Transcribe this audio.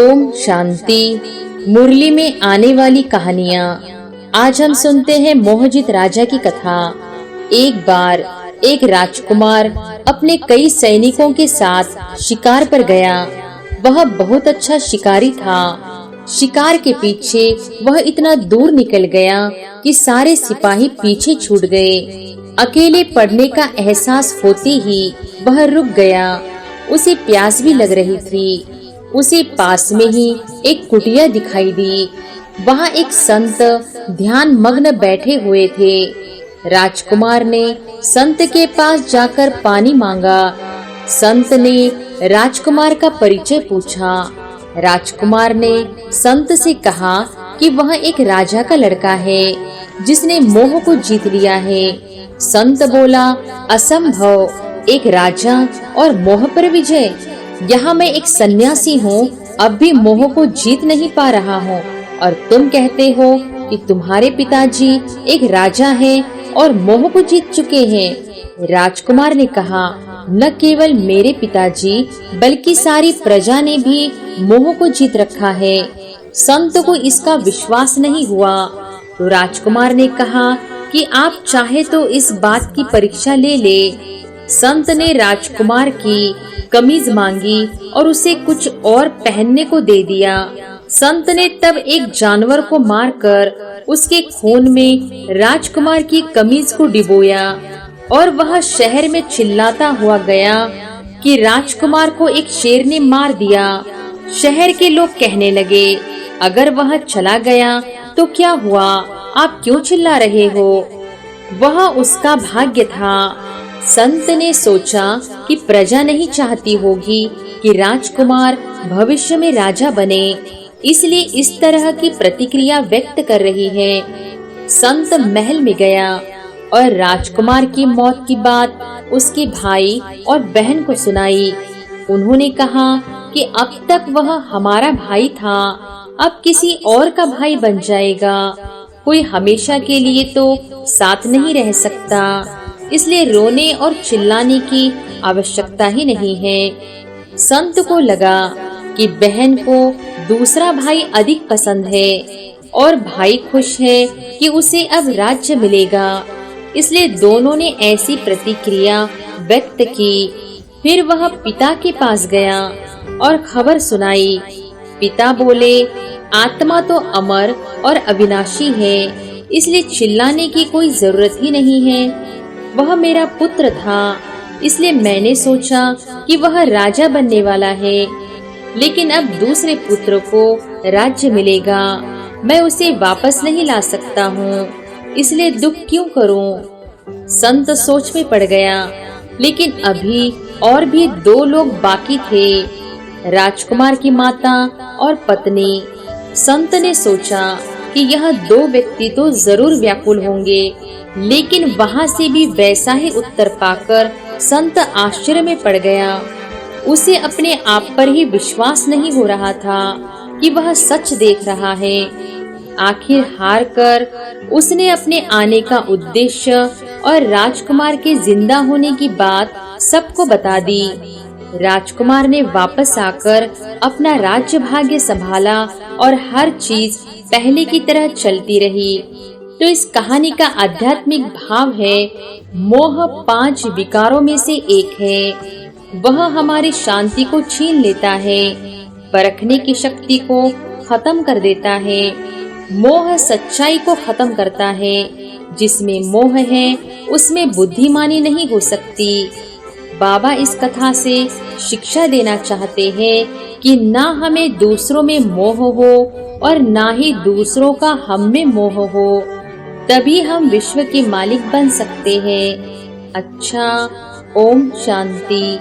ओम शांति। मुरली में आने वाली कहानियाँ। आज हम सुनते हैं मोहजित राजा की कथा। एक बार एक राजकुमार अपने कई सैनिकों के साथ शिकार पर गया। वह बहुत अच्छा शिकारी था। शिकार के पीछे वह इतना दूर निकल गया कि सारे सिपाही पीछे छूट गए। अकेले पड़ने का एहसास होते ही वह रुक गया। उसे प्यास भी लग रही थी। उसे पास में ही एक कुटिया दिखाई दी। वहाँ एक संत ध्यान मग्न बैठे हुए थे। राजकुमार ने संत के पास जाकर पानी मांगा। संत ने राजकुमार का परिचय पूछा। राजकुमार ने संत से कहा कि वह एक राजा का लड़का है जिसने मोह को जीत लिया है। संत बोला, असंभव, एक राजा और मोह पर विजय। यहाँ मैं एक सन्यासी हूँ, अब भी मोह को जीत नहीं पा रहा हूँ, और तुम कहते हो कि तुम्हारे पिताजी एक राजा हैं और मोह को जीत चुके हैं। राजकुमार ने कहा, न केवल मेरे पिताजी बल्कि सारी प्रजा ने भी मोह को जीत रखा है। संत को इसका विश्वास नहीं हुआ तो राजकुमार ने कहा कि आप चाहे तो इस बात की परीक्षा ले ले। संत ने राजकुमार की कमीज मांगी और उसे कुछ और पहनने को दे दिया। संत ने तब एक जानवर को मारकर उसके खून में राजकुमार की कमीज को डिबोया और वह शहर में चिल्लाता हुआ गया कि राजकुमार को एक शेर ने मार दिया। शहर के लोग कहने लगे, अगर वह चला गया तो क्या हुआ, आप क्यों चिल्ला रहे हो? वह उसका भाग्य था। संत ने सोचा कि प्रजा नहीं चाहती होगी कि राजकुमार भविष्य में राजा बने, इसलिए इस तरह की प्रतिक्रिया व्यक्त कर रही है। संत महल में गया और राजकुमार की मौत की बात उसके भाई और बहन को सुनाई। उन्होंने कहा कि अब तक वह हमारा भाई था, अब किसी और का भाई बन जाएगा। कोई हमेशा के लिए तो साथ नहीं रह सकता, इसलिए रोने और चिल्लाने की आवश्यकता ही नहीं है। संत को लगा कि बहन को दूसरा भाई अधिक पसंद है और भाई खुश है कि उसे अब राज्य मिलेगा, इसलिए दोनों ने ऐसी प्रतिक्रिया व्यक्त की। फिर वह पिता के पास गया और खबर सुनाई। पिता बोले, आत्मा तो अमर और अविनाशी है, इसलिए चिल्लाने की कोई जरूरत ही नहीं है। वह मेरा पुत्र था, इसलिए मैंने सोचा कि वह राजा बनने वाला है, लेकिन अब दूसरे पुत्र को राज्य मिलेगा। मैं उसे वापस नहीं ला सकता हूँ, इसलिए दुख क्यों करूँ? संत सोच में पड़ गया, लेकिन अभी और भी दो लोग बाकी थे, राजकुमार की माता और पत्नी। संत ने सोचा कि यह दो व्यक्ति तो जरूर व्याकुल होंगे, लेकिन वहाँ से भी वैसा ही उत्तर पाकर संत आश्चर्य में पड़ गया। उसे अपने आप पर ही विश्वास नहीं हो रहा था कि वह सच देख रहा है। आखिर हार कर उसने अपने आने का उद्देश्य और राजकुमार के जिंदा होने की बात सबको बता दी। राजकुमार ने वापस आकर अपना राज्य भाग्य संभाला और हर चीज पहले की तरह चलती रही। तो इस कहानी का आध्यात्मिक भाव है, मोह 5 विकारों में से एक है। वह हमारी शांति को छीन लेता है, परखने की शक्ति को खत्म कर देता है। मोह सच्चाई को खत्म करता है। जिसमें मोह है उसमें बुद्धिमानी नहीं हो सकती। बाबा इस कथा से शिक्षा देना चाहते हैं कि ना हमें दूसरों में मोह हो और ना ही दूसरों का हम में मोह हो, तभी हम विश्व के मालिक बन सकते हैं। अच्छा, ओम शांति।